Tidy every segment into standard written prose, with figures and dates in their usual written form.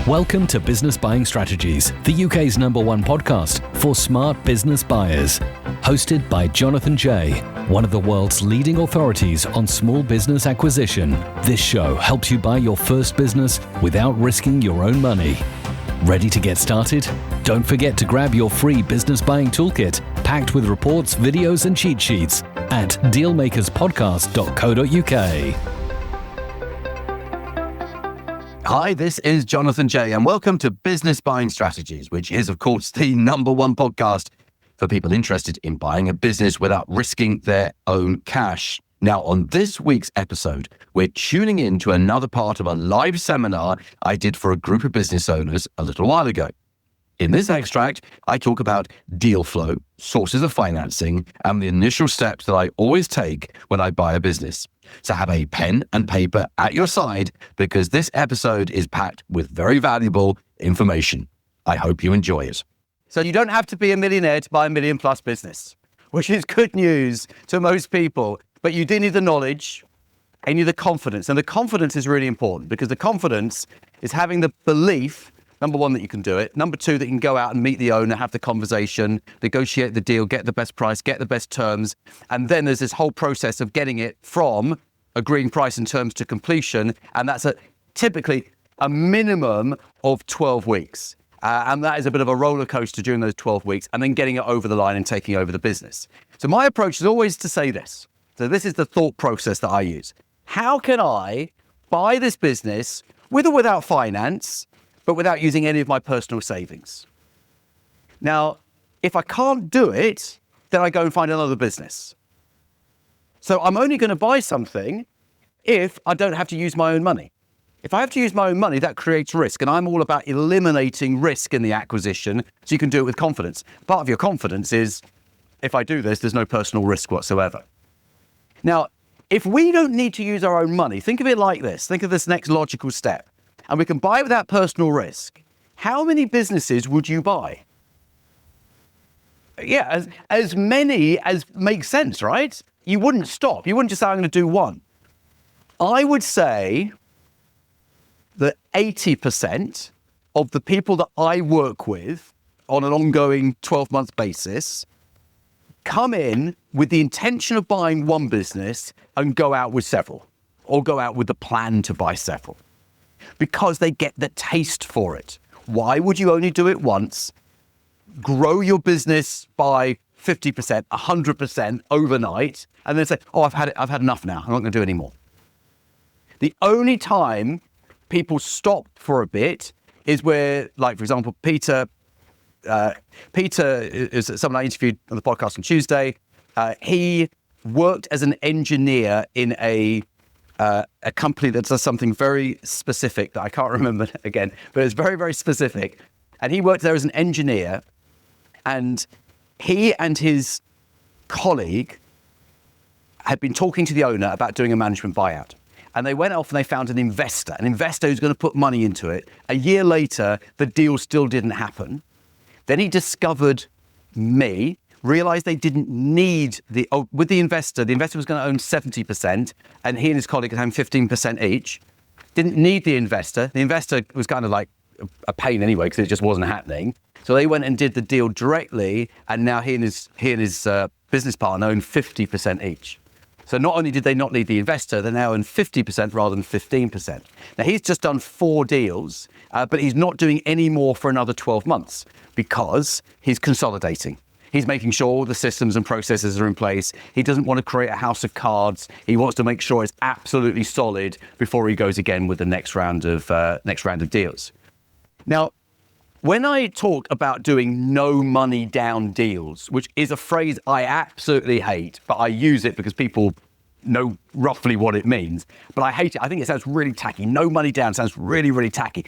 Welcome to Business Buying Strategies, the UK's #1 podcast for smart business buyers. Hosted by Jonathan Jay, one of the world's leading authorities on small business acquisition. This show helps you buy your first business without risking your own money. Ready to get started? Don't forget to grab your free business buying toolkit, packed with reports, videos, and cheat sheets at dealmakerspodcast.co.uk. Hi, this is Jonathan Jay, and welcome to Business Buying Strategies, which is, of course, the #1 podcast for people interested in buying a business without risking their own cash. Now, on this week's episode, we're tuning in to another part of a live seminar I did for a group of business owners a little while ago. In this extract, I talk about deal flow, sources of financing, and the initial steps that I always take when I buy a business. So have a pen and paper at your side, because this episode is packed with very valuable information. I hope you enjoy it. So you don't have to be a millionaire to buy a million plus business, which is good news to most people, but you do need the knowledge and you need the confidence. And the confidence is really important, because the confidence is having the belief, number one, that you can do it. Number two, that you can go out and meet the owner, have the conversation, negotiate the deal, get the best price, get the best terms. And then there's this whole process of getting it from agreeing price and terms to completion. And that's typically a minimum of 12 weeks. And that is a bit of a roller coaster during those 12 weeks, and then getting it over the line and taking over the business. So my approach is always to say this. So this is the thought process that I use. How can I buy this business with or without finance, but without using any of my personal savings? Now, if I can't do it, then I go and find another business. So I'm only going to buy something if I don't have to use my own money. If I have to use my own money, that creates risk, and I'm all about eliminating risk in the acquisition so you can do it with confidence. Part of your confidence is, if I do this, there's no personal risk whatsoever. Now, if we don't need to use our own money, think of it like this. Think of this next logical step. And we can buy without personal risk. How many businesses would you buy? Yeah, as many as makes sense, right? You wouldn't stop. You wouldn't just say, I'm going to do one. I would say that 80% of the people that I work with on an ongoing 12-month basis come in with the intention of buying one business and go out with several, or go out with the plan to buy several, because they get the taste for it. Why would you only do it once, grow your business by 50%, 100% overnight, and then say, oh, I've had enough now, I'm not going to do it anymore? The only time people stop for a bit is where, like, for example, Peter is someone I interviewed on the podcast on Tuesday. He worked as an engineer in a company that does something very specific that I can't remember again, but it's very, very specific. And he worked there as an engineer, and he and his colleague had been talking to the owner about doing a management buyout. And they went off and they found an investor who's going to put money into it. A year later, the deal still didn't happen. Then he discovered me, realized they didn't need with the investor was going to own 70%, and he and his colleague had owned 15% each. Didn't need the investor. The investor was kind of like a pain anyway, because it just wasn't happening. So they went and did the deal directly, and now he and his business partner own 50% each. So not only did they not need the investor, they now own 50% rather than 15%. Now, he's just done 4 deals, but he's not doing any more for another 12 months because he's consolidating. He's making sure all the systems and processes are in place. He doesn't want to create a house of cards. He wants to make sure it's absolutely solid before he goes again with the next round of deals. Now, when I talk about doing no money down deals, which is a phrase I absolutely hate, but I use it because people know roughly what it means, but I hate it. I think it sounds really tacky. No money down sounds really, really tacky.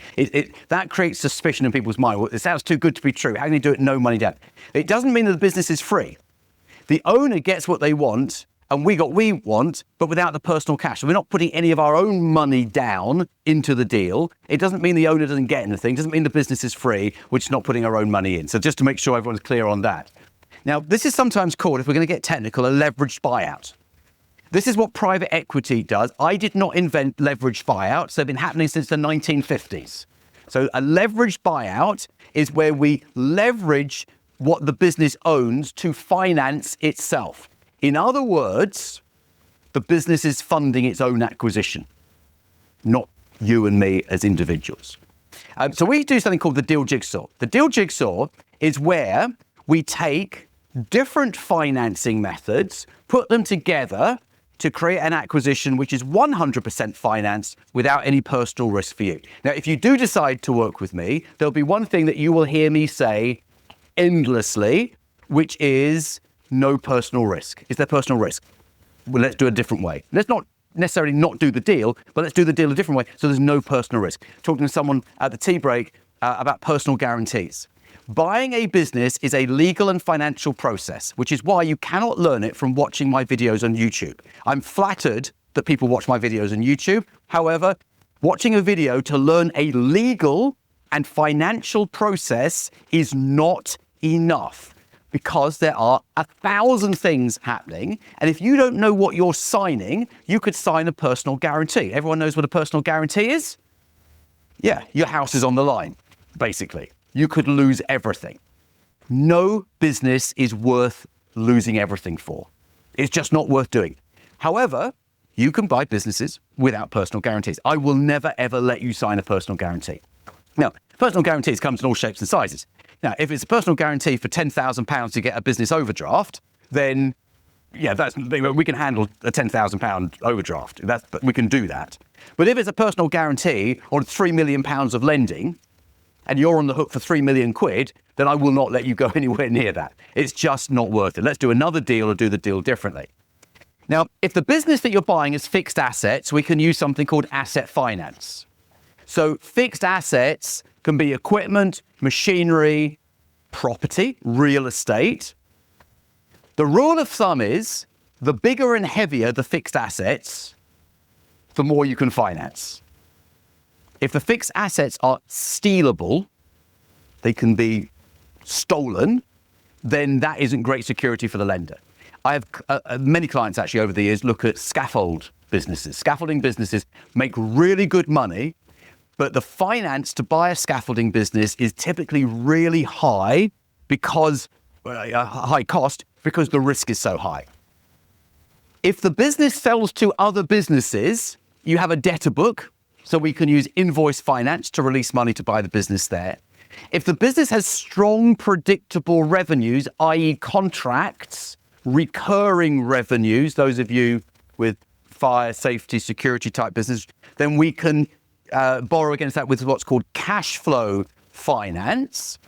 That creates suspicion in people's mind. Well, it sounds too good to be true. How can you do it no money down? It doesn't mean that the business is free. The owner gets what they want, and we got what we want, but without the personal cash. So we're not putting any of our own money down into the deal. It doesn't mean the owner doesn't get anything. It doesn't mean the business is free. We're just not putting our own money in. So just to make sure everyone's clear on that. Now, this is sometimes called, if we're going to get technical, a leveraged buyout. This is what private equity does. I did not invent leveraged buyouts. They've been happening since the 1950s. So a leveraged buyout is where we leverage what the business owns to finance itself. In other words, the business is funding its own acquisition, not you and me as individuals. So we do something called the deal jigsaw. The deal jigsaw is where we take different financing methods, put them together to create an acquisition which is 100% financed without any personal risk for you. Now, if you do decide to work with me, there'll be one thing that you will hear me say endlessly, which is no personal risk. Is there personal risk? Well, let's do it a different way. Let's not necessarily not do the deal, but let's do the deal a different way so there's no personal risk. Talking to someone at the tea break about personal guarantees. Buying a business is a legal and financial process, which is why you cannot learn it from watching my videos on YouTube. I'm flattered that people watch my videos on YouTube. However, watching a video to learn a legal and financial process is not enough because there are 1,000 things happening. And if you don't know what you're signing, you could sign a personal guarantee. Everyone knows what a personal guarantee is? Yeah, your house is on the line, basically. You could lose everything. No business is worth losing everything for. It's just not worth doing. However, you can buy businesses without personal guarantees. I will never, ever let you sign a personal guarantee. Now, personal guarantees comes in all shapes and sizes. Now, if it's a personal guarantee for £10,000 to get a business overdraft, then yeah, we can handle a £10,000 overdraft. We can do that. But if it's a personal guarantee on £3 million of lending, and you're on the hook for 3 million quid, then I will not let you go anywhere near that. It's just not worth it. Let's do another deal or do the deal differently. Now, if the business that you're buying is fixed assets, we can use something called asset finance. So fixed assets can be equipment, machinery, property, real estate. The rule of thumb is the bigger and heavier the fixed assets, the more you can finance. If the fixed assets are stealable, they can be stolen, then that isn't great security for the lender. I have many clients actually over the years look at scaffold businesses. Scaffolding businesses make really good money, but the finance to buy a scaffolding business is typically really high because, high cost, because the risk is so high. If the business sells to other businesses, you have a debtor book, so we can use invoice finance to release money to buy the business there. If the business has strong, predictable revenues, i.e. contracts, recurring revenues, those of you with fire, safety, security type business, then we can borrow against that with what's called cash flow finance.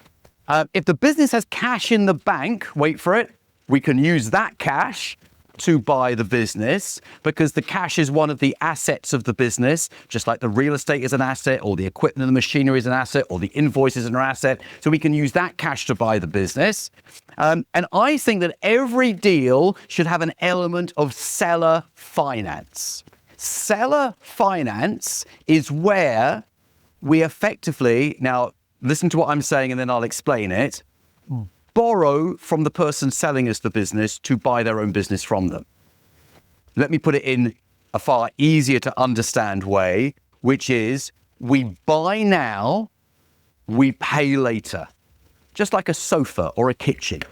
If the business has cash in the bank, wait for it, we can use that cash to buy the business because the cash is one of the assets of the business, just like the real estate is an asset or the equipment and the machinery is an asset or the invoice is an asset. So we can use that cash to buy the business. And I think that every deal should have an element of seller finance. Seller finance is where we effectively, now listen to what I'm saying and then I'll explain it, borrow from the person selling us the business to buy their own business from them. Let me put it in a far easier to understand way, which is we buy now, we pay later. Just like a sofa or a kitchen.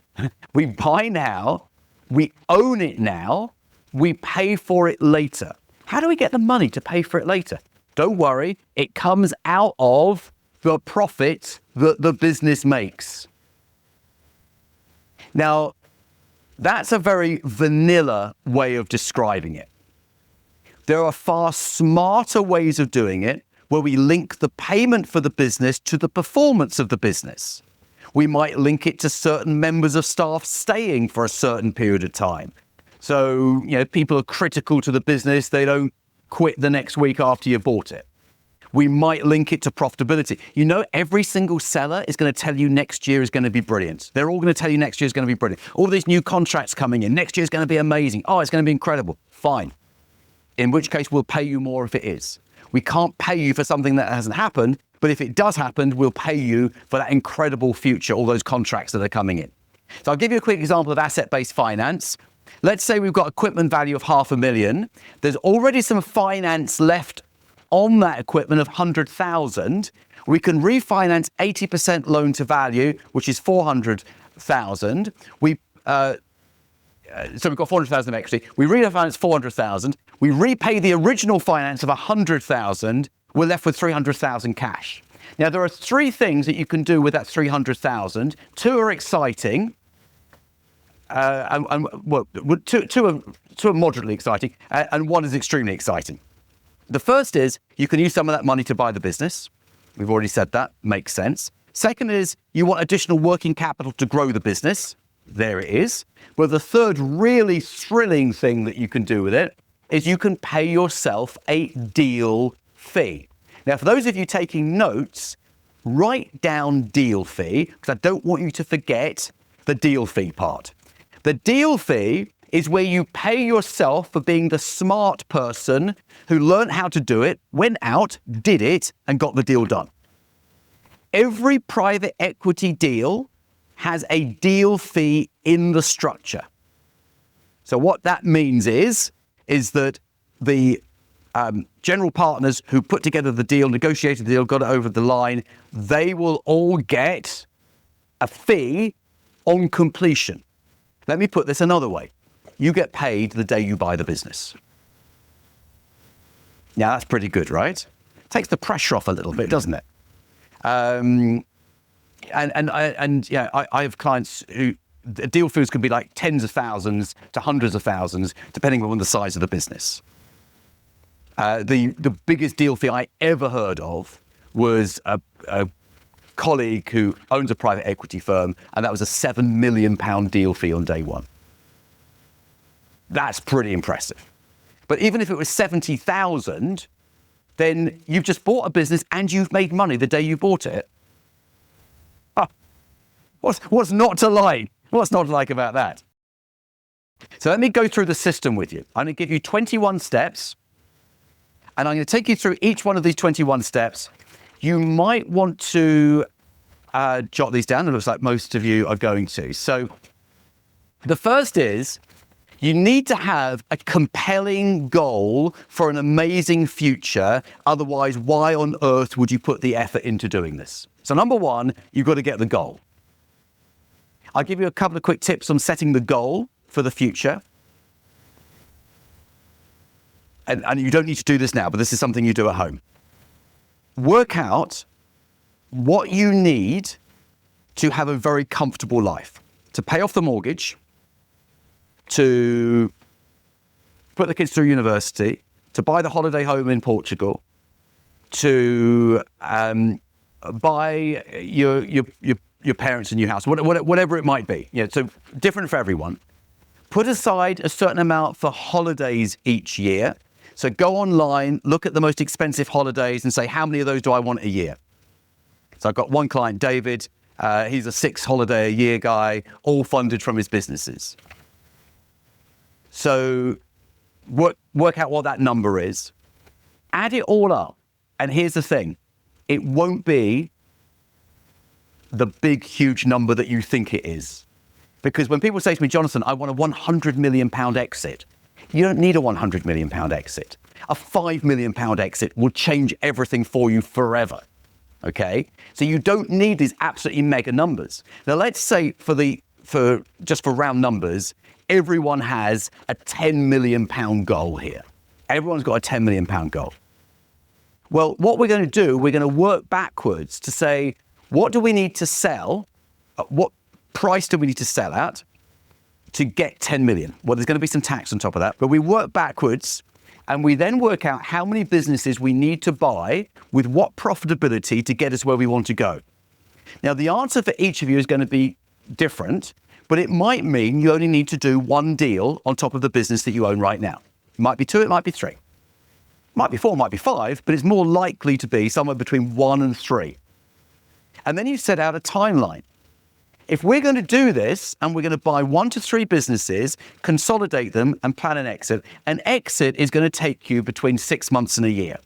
We buy now, we own it now, we pay for it later. How do we get the money to pay for it later? Don't worry, it comes out of the profit that the business makes. Now, that's a very vanilla way of describing it. There are far smarter ways of doing it where we link the payment for the business to the performance of the business. We might link it to certain members of staff staying for a certain period of time. So, people are critical to the business. They don't quit the next week after you bought it. We might link it to profitability. Every single seller is going to tell you next year is going to be brilliant. They're all going to tell you next year is going to be brilliant. All these new contracts coming in, next year is going to be amazing. Oh, it's going to be incredible. Fine. In which case, we'll pay you more if it is. We can't pay you for something that hasn't happened, but if it does happen, we'll pay you for that incredible future, all those contracts that are coming in. So I'll give you a quick example of asset-based finance. Let's say we've got equipment value of $500,000. There's already some finance left on that equipment of 100,000. We can refinance 80% loan to value, which is 400,000. So we've got 400,000 of equity. We refinance 400,000. We repay the original finance of 100,000. We're left with 300,000 cash. Now, there are three things that you can do with that 300,000. Two are exciting. Two are moderately exciting, and one is extremely exciting. The first is you can use some of that money to buy the business. We've already said that. Makes sense. Second is you want additional working capital to grow the business. There it is. But the third really thrilling thing that you can do with it is you can pay yourself a deal fee. Now, for those of you taking notes, write down deal fee, because I don't want you to forget the deal fee part. The deal fee is where you pay yourself for being the smart person who learned how to do it, went out, did it, and got the deal done. Every private equity deal has a deal fee in the structure. So what that means is that the general partners who put together the deal, negotiated the deal, got it over the line, they will all get a fee on completion. Let me put this another way. You get paid the day you buy the business. Now, that's pretty good, right? Takes the pressure off a little bit, doesn't it? I have clients who the deal fees can be like tens of thousands to hundreds of thousands, depending on the size of the business. The biggest deal fee I ever heard of was a colleague who owns a private equity firm, and that was a £7 million deal fee on day one. That's pretty impressive. But even if it was 70,000, then you've just bought a business and you've made money the day you bought it. What's not to like? What's not to like about that? So let me go through the system with you. I'm going to give you 21 steps, and I'm going to take you through each one of these 21 steps. You might want to jot these down. It looks like most of you are going to. So the first is you need to have a compelling goal for an amazing future. Otherwise, why on earth would you put the effort into doing this? So number one, you've got to get the goal. I'll give you a couple of quick tips on setting the goal for the future. And you don't need to do this now, but this is something you do at home. Work out what you need to have a very comfortable life, to pay off the mortgage, to put the kids through university, to buy the holiday home in Portugal, to buy your parents a new house, whatever it might be. So different for everyone. Put aside a certain amount for holidays each year. So go online, look at the most expensive holidays and say, how many of those do I want a year? So I've got one client, David. He's a 6 holiday a year guy, all funded from his businesses. So work out what that number is. Add it all up. And here's the thing. It won't be the big, huge number that you think it is. Because when people say to me, Jonathan, I want a £100 million exit, you don't need a £100 million exit. A £5 million exit will change everything for you forever. Okay? So you don't need these absolutely mega numbers. Now, let's say for round numbers, everyone has a £10 million goal here. Everyone's got a £10 million goal. Well, what we're going to do, we're going to work backwards to say, what do we need to sell? What price do we need to sell at to get 10 million? Well, there's going to be some tax on top of that, but we work backwards and we then work out how many businesses we need to buy with what profitability to get us where we want to go. Now, the answer for each of you is going to be different, but it might mean you only need to do one deal on top of the business that you own right now. It might be 2, it might be 3. It might be 4, it might be 5, but it's more likely to be somewhere between 1 and 3. And then you set out a timeline. If we're going to do this and we're going to buy 1 to 3 businesses, consolidate them and plan an exit is going to take you between 6 months and a year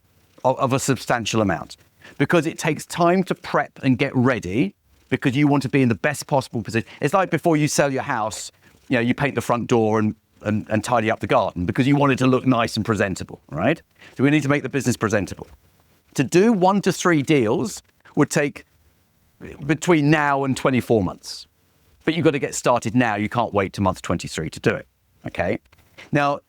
of a substantial amount, because it takes time to prep and get ready, because you want to be in the best possible position. It's like before you sell your house, you paint the front door and tidy up the garden because you want it to look nice and presentable, right? So we need to make the business presentable. To do 1 to 3 deals, would take between now and 24 months. But you've got to get started now. You can't wait to month 23 to do it. Okay. Now,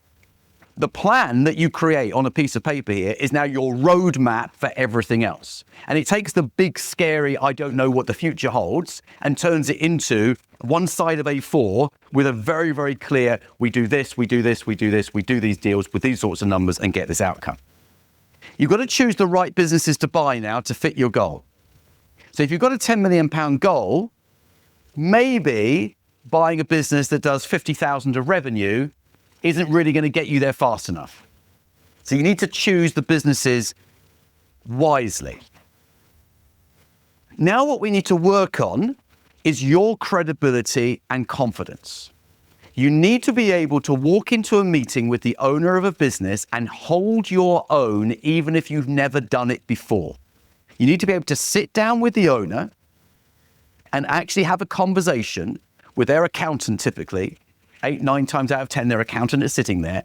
the plan that you create on a piece of paper here is now your roadmap for everything else. And it takes the big, scary, I don't know what the future holds, and turns it into one side of A4 with a very, very clear, we do this, we do this, we do this, we do these deals with these sorts of numbers and get this outcome. You've got to choose the right businesses to buy now to fit your goal. So if you've got a £10 million goal, maybe buying a business that does 50,000 of revenue isn't really going to get you there fast enough. So you need to choose the businesses wisely. Now what we need to work on is your credibility and confidence. You need to be able to walk into a meeting with the owner of a business and hold your own, even if you've never done it before. You need to be able to sit down with the owner and actually have a conversation with their accountant, typically 8, 9 times out of 10, their accountant is sitting there,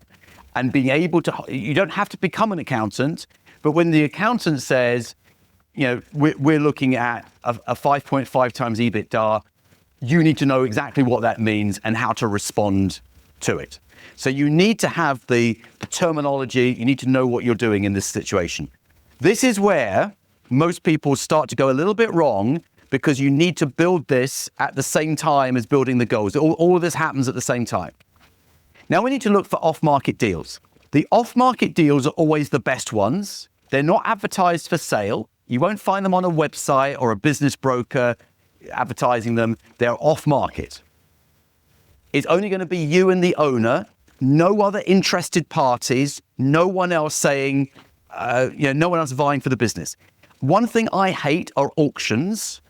and being able to, you don't have to become an accountant, but when the accountant says, you know, we're looking at a 5.5 times EBITDA, you need to know exactly what that means and how to respond to it. So you need to have the terminology, you need to know what you're doing in this situation. This is where most people start to go a little bit wrong, because you need to build this at the same time as building the goals. All of this happens at the same time. Now we need to look for off-market deals. The off-market deals are always the best ones. They're not advertised for sale. You won't find them on a website or a business broker advertising them. They're off-market. It's only going to be you and the owner, no other interested parties, no one else saying, no one else vying for the business. One thing I hate are auctions,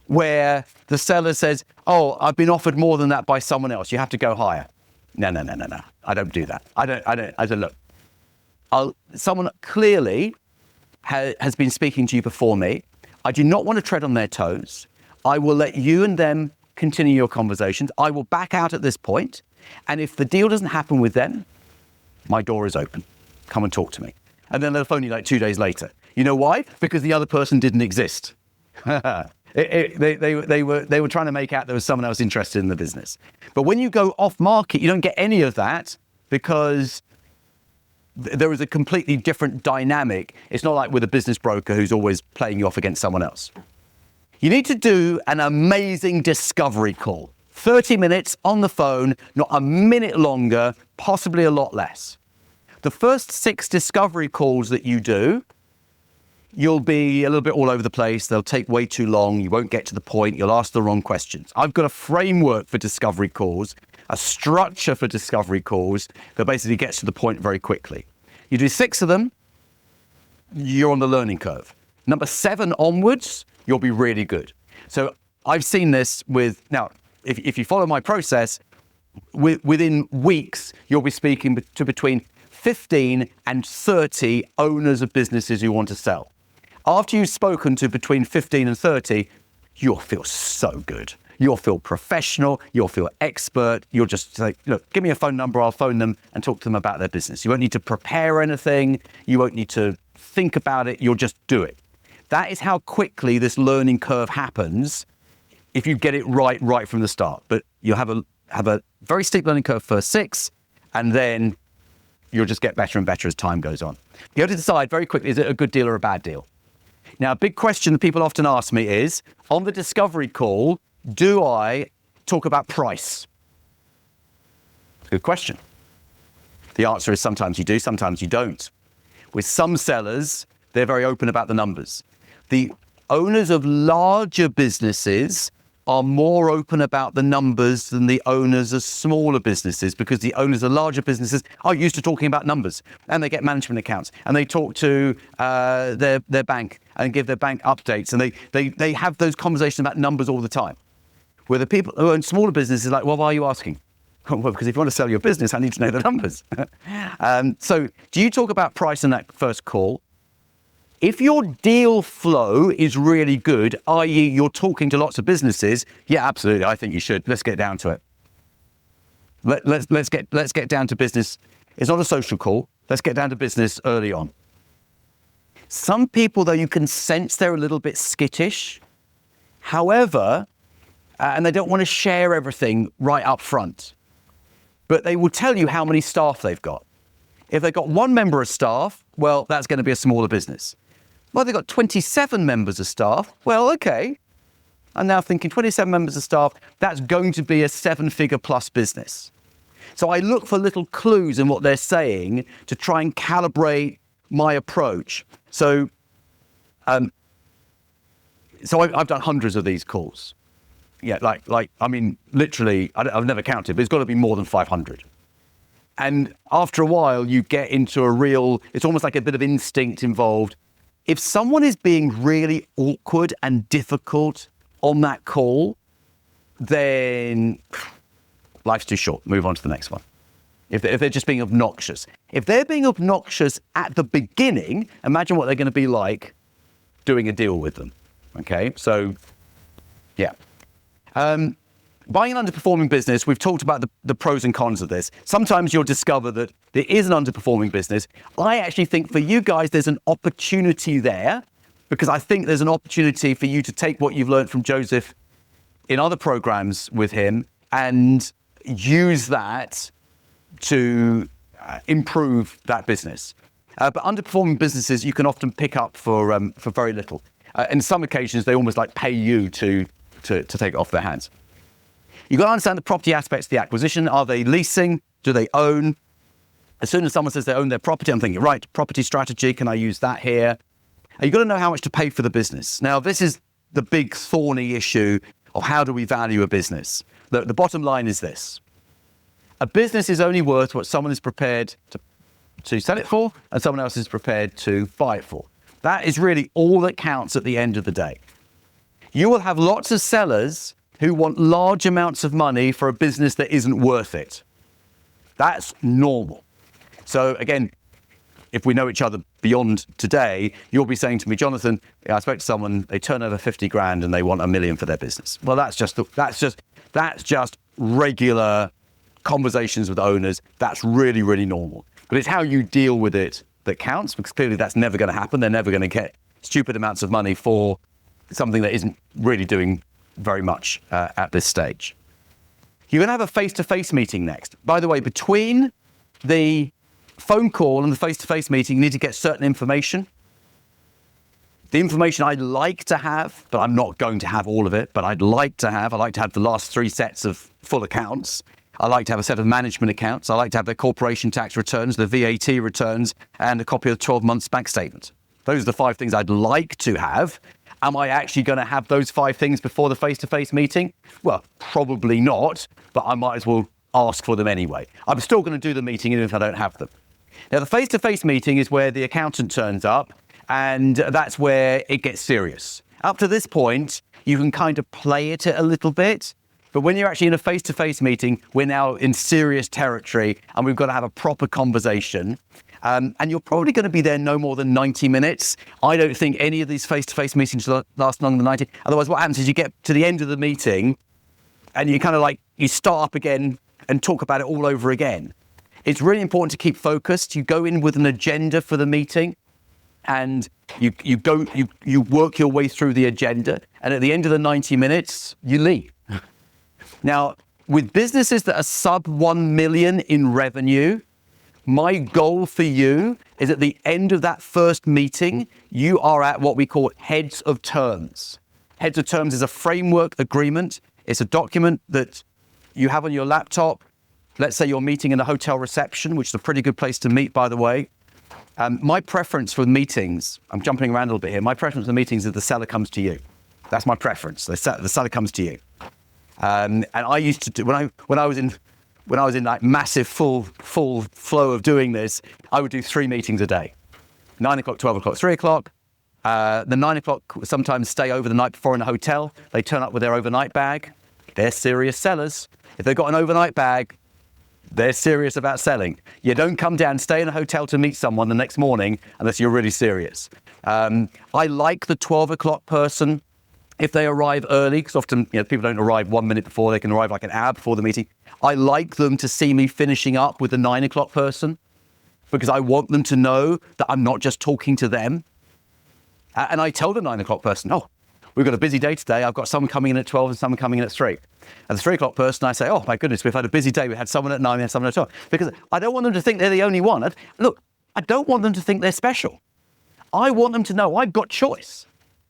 where the seller says, oh, I've been offered more than that by someone else. You have to go higher. No. I don't do that. I don't look. Someone clearly has been speaking to you before me. I do not want to tread on their toes. I will let you and them continue your conversations. I will back out at this point. And if the deal doesn't happen with them, my door is open. Come and talk to me. And then they'll phone you like 2 days later. You know why? Because the other person didn't exist. They were trying to make out there was someone else interested in the business. But when you go off market, you don't get any of that, because there is a completely different dynamic. It's not like with a business broker who's always playing you off against someone else. You need to do an amazing discovery call. 30 minutes on the phone, not a minute longer, possibly a lot less. The first 6 discovery calls that you do, you'll be a little bit all over the place. They'll take way too long. You won't get to the point. You'll ask the wrong questions. I've got a framework for discovery calls, a structure for discovery calls that basically gets to the point very quickly. You do 6 of them, you're on the learning curve. Number 7 onwards, you'll be really good. So I've seen this with, now, if you follow my process, within weeks, you'll be speaking to between 15 and 30 owners of businesses who want to sell. After you've spoken to between 15 and 30, you'll feel so good. You'll feel professional. You'll feel expert. You'll just say, look, give me a phone number. I'll phone them and talk to them about their business. You won't need to prepare anything. You won't need to think about it. You'll just do it. That is how quickly this learning curve happens if you get it right from the start. But you'll have a very steep learning curve first 6, and then you'll just get better and better as time goes on. You have to decide very quickly, is it a good deal or a bad deal? Now, a big question that people often ask me is, on the discovery call, do I talk about price? Good question. The answer is sometimes you do, sometimes you don't. With some sellers, they're very open about the numbers. The owners of larger businesses are more open about the numbers than the owners of smaller businesses, because the owners of larger businesses are used to talking about numbers, and they get management accounts, and they talk to their bank and give their bank updates, and they have those conversations about numbers all the time. Where the people who own smaller businesses are like, well, why are you asking? Well, because if you want to sell your business, I need to know the numbers. So do you talk about price in that first call? If your deal flow is really good, i.e. you're talking to lots of businesses, yeah, absolutely, I think you should. Let's get down to it. Let's get down to business. It's not a social call. Let's get down to business early on. Some people, though, you can sense they're a little bit skittish. However, and they don't want to share everything right up front, but they will tell you how many staff they've got. If they've got one member of staff, well, that's going to be a smaller business. Well, they've got 27 members of staff. Well, okay. I'm now thinking 27 members of staff, that's going to be a 7-figure plus business. So I look for little clues in what they're saying to try and calibrate my approach. So I've done hundreds of these calls. Yeah, literally, I've never counted, but it's got to be more than 500. And after a while, you get into it's almost like a bit of instinct involved. If someone is being really awkward and difficult on that call, then life's too short. Move on to the next one. If they're just being obnoxious. If they're being obnoxious at the beginning, imagine what they're going to be like doing a deal with them. Okay, so yeah. Buying an underperforming business, we've talked about the pros and cons of this. Sometimes you'll discover that there is an underperforming business. I actually think for you guys, there's an opportunity there, because I think there's an opportunity for you to take what you've learned from Joseph in other programs with him and use that to improve that business. But underperforming businesses, you can often pick up for very little. In some occasions, they almost like pay you to take it off their hands. You've got to understand the property aspects of the acquisition. Are they leasing? Do they own? As soon as someone says they own their property, I'm thinking, right, property strategy, can I use that here? And you've got to know how much to pay for the business. Now, this is the big thorny issue of how do we value a business. The bottom line is this. A business is only worth what someone is prepared to sell it for and someone else is prepared to buy it for. That is really all that counts at the end of the day. You will have lots of sellers who want large amounts of money for a business that isn't worth it. That's normal. So again, if we know each other beyond today, you'll be saying to me, Jonathan, I spoke to someone, they turn over 50 grand and they want $1 million for their business. Well, that's just regular conversations with owners. That's really, really normal. But it's how you deal with it that counts, because clearly that's never going to happen. They're never going to get stupid amounts of money for something that isn't really doing very much at this stage. You're going to have a face-to-face meeting next. By the way, between the phone call and the face-to-face meeting, you need to get certain information. The information I'd like to have, but I'm not going to have all of it, but I'd like to have the last 3 sets of full accounts. I like to have a set of management accounts. I like to have their corporation tax returns, the VAT returns, and a copy of the 12 months bank statement. Those are the 5 things I'd like to have. Am I actually going to have those 5 things before the face-to-face meeting? Well, probably not, but I might as well ask for them anyway. I'm still going to do the meeting even if I don't have them. Now, the face-to-face meeting is where the accountant turns up, and that's where it gets serious. Up to this point, you can kind of play it a little bit, but when you're actually in a face-to-face meeting, we're now in serious territory, and we've got to have a proper conversation. And you're probably going to be there no more than 90 minutes. I don't think any of these face-to-face meetings last longer than 90. Otherwise, what happens is you get to the end of the meeting and you kind of you start up again and talk about it all over again. It's really important to keep focused. You go in with an agenda for the meeting and you work your way through the agenda. And at the end of the 90 minutes, you leave. Now, with businesses that are sub 1 million in revenue, my goal for you is at the end of that first meeting, you are at what we call heads of terms. Heads of terms is a framework agreement. It's a document that you have on your laptop. Let's say you're meeting in a hotel reception, which is a pretty good place to meet, by the way. My preference for meetings, I'm jumping around a little bit here. My preference for meetings is the seller comes to you. That's my preference. The seller comes to you. And I used to do, when I was in like massive full flow of doing this, I would do 3 meetings a day. 9 o'clock, 12 o'clock, 3 o'clock. The 9 o'clock sometimes stay over the night before in a hotel. They turn up with their overnight bag. They're serious sellers. If they've got an overnight bag, they're serious about selling. You don't come down, stay in a hotel to meet someone the next morning unless you're really serious. I like the 12 o'clock person if they arrive early, because often people don't arrive 1 minute before. They can arrive like an hour before the meeting. I like them to see me finishing up with the 9 o'clock person because I want them to know that I'm not just talking to them. And I tell the 9 o'clock person, oh, we've got a busy day today. I've got someone coming in at 12 and someone coming in at 3. And the 3 o'clock person, I say, oh my goodness, we've had a busy day. We had someone at 9, we had someone at 12. Because I don't want them to think they're the only one. Look, I don't want them to think they're special. I want them to know I've got choice.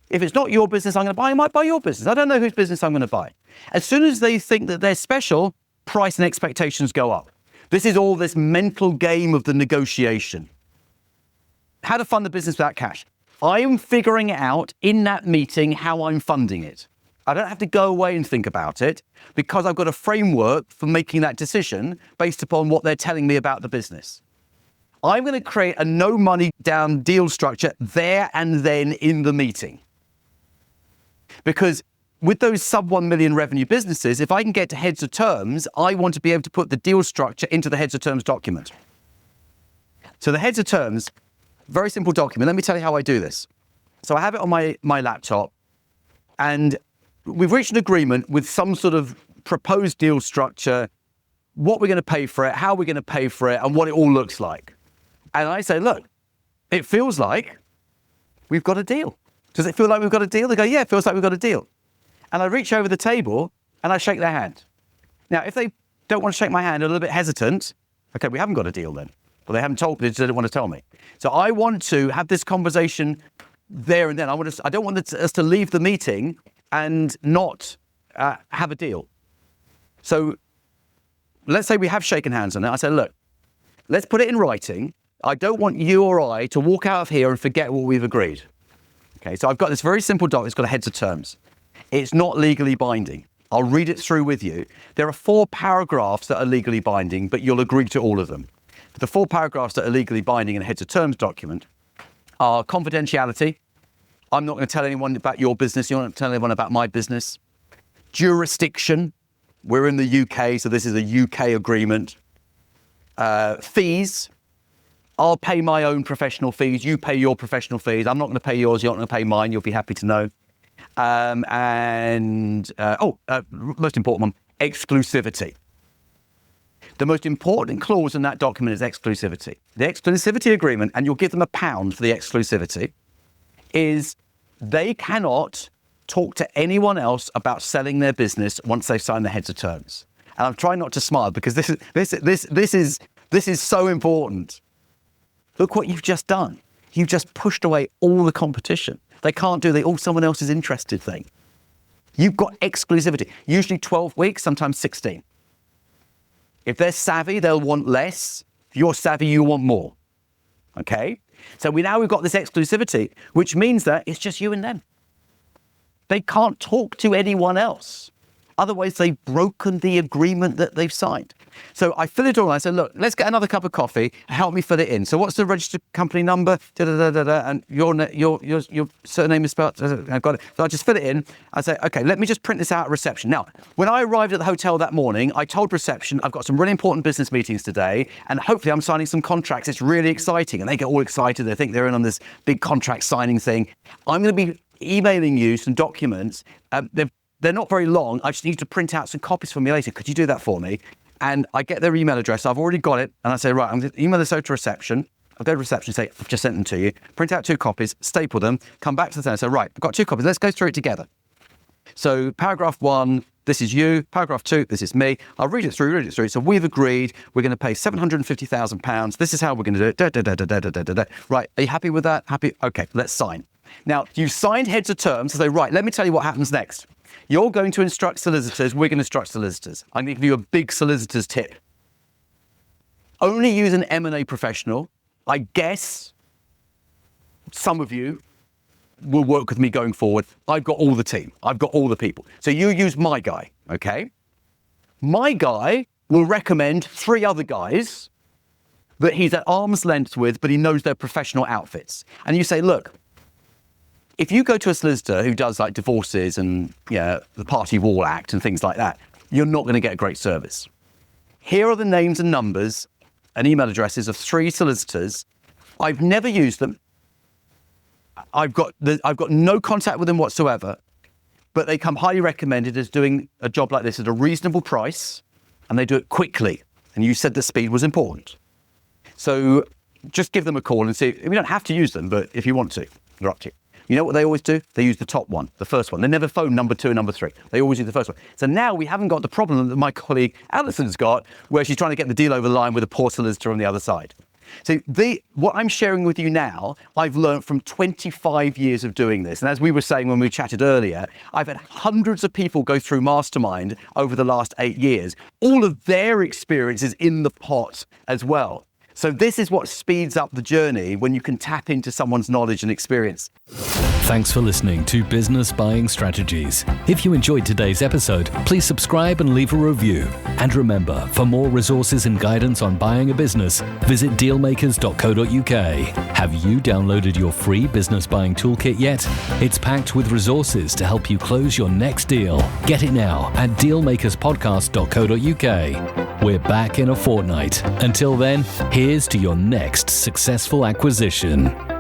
If it's not your business I'm going to buy, I might buy your business. I don't know whose business I'm going to buy. As soon as they think that they're special, price and expectations go up. This is all this mental game of the negotiation. How to fund the business without cash. I am figuring out in that meeting how I'm funding it. I don't have to go away and think about it because I've got a framework for making that decision based upon what they're telling me about the business. I'm going to create a no money down deal structure there and then in the meeting. Because with those sub 1 million revenue businesses, if I can get to heads of terms, I want to be able to put the deal structure into the heads of terms document. So the heads of terms, very simple document. Let me tell you how I do this. So I have it on my laptop, and we've reached an agreement with some sort of proposed deal structure, what we're going to pay for it, how we're going to pay for it, and what it all looks like. And I say, look, it feels like we've got a deal. Does it feel like we've got a deal? They go, yeah, it feels like we've got a deal. And I reach over the table and I shake their hand. Now, if they don't want to shake my hand, a little bit hesitant, okay, we haven't got a deal then. But they haven't told me, they didn't want to tell me. So I want to have this conversation there and then. I don't want us to leave the meeting and not have a deal. So let's say we have shaken hands on it. I say, look, let's put it in writing. I don't want you or I to walk out of here and forget what we've agreed. Okay, so I've got this very simple doc. It's got a heads of terms. It's not legally binding. I'll read it through with you. There are 4 paragraphs that are legally binding, but you'll agree to all of them. The 4 paragraphs that are legally binding in a heads of terms document are confidentiality. I'm not going to tell anyone about your business. You're not going to tell anyone about my business. Jurisdiction. We're in the UK, so this is a UK agreement. Fees. I'll pay my own professional fees. You pay your professional fees. I'm not going to pay yours. You're not going to pay mine. You'll be happy to know. Most important one, exclusivity. The most important clause in that document is exclusivity. The exclusivity agreement, and you'll give them £1 for the exclusivity, is they cannot talk to anyone else about selling their business once they've signed the heads of terms. And I'm trying not to smile because this is so important. Look what you've just done. You've just pushed away all the competition. They can't do someone else is interested thing. You've got exclusivity, usually 12 weeks, sometimes 16. If they're savvy, they'll want less. If you're savvy, you want more. Okay? So we've got this exclusivity, which means that it's just you and them. They can't talk to anyone else. Otherwise, they've broken the agreement that they've signed. So I fill it all. I said, look, let's get another cup of coffee. Help me fill it in. So what's the registered company number? And your surname is spelled. I've got it. So I just fill it in. I say, okay, let me just print this out at reception. Now, when I arrived at the hotel that morning, I told reception, I've got some really important business meetings today, and hopefully I'm signing some contracts. It's really exciting. And they get all excited. They think they're in on this big contract signing thing. I'm going to be emailing you some documents. They're not very long. I just need you to print out some copies for me later. Could you do that for me? And I get their email address. I've already got it. And I say, right, I'm going to email this over to reception. I'll go to reception and say, I've just sent them to you. Print out 2 copies, staple them, come back to the center and say, right, I've got 2 copies. Let's go through it together. So paragraph 1, this is you. Paragraph 2, this is me. I'll read it through. So we've agreed we're going to pay £750,000. This is how we're going to do it. Right, are you happy with that? Happy? Okay, let's sign. Now, you've signed heads of terms to say, right, let me tell you what happens next. You're going to instruct solicitors. We're going to instruct solicitors. I'm going to give you a big solicitor's tip. Only use an M&A professional. I guess some of you will work with me going forward. I've got all the team. I've got all the people. So you use my guy, okay? My guy will recommend 3 other guys that he's at arm's length with, but he knows their professional outfits. And you say, look, if you go to a solicitor who does like divorces and the Party Wall Act and things like that, you're not going to get a great service. Here are the names and numbers and email addresses of 3 solicitors. I've never used them. I've got no contact with them whatsoever, but they come highly recommended as doing a job like this at a reasonable price, and they do it quickly. And you said the speed was important. So just give them a call and see. We don't have to use them, but if you want to, they're up to you. You know what they always do? They use the top one, the first one. They never phone number 2 and number 3. They always use the first one. So now we haven't got the problem that my colleague Alison's got, where she's trying to get the deal over the line with a poor solicitor on the other side. So what I'm sharing with you now, I've learned from 25 years of doing this. And as we were saying when we chatted earlier, I've had hundreds of people go through Mastermind over the last 8 years. All of their experience is in the pot as well. So this is what speeds up the journey when you can tap into someone's knowledge and experience. Thanks for listening to Business Buying Strategies. If you enjoyed today's episode, please subscribe and leave a review. And remember, for more resources and guidance on buying a business, visit dealmakers.co.uk. Have you downloaded your free business buying toolkit yet? It's packed with resources to help you close your next deal. Get it now at dealmakerspodcast.co.uk. We're back in a fortnight. Until then, here's to your next successful acquisition.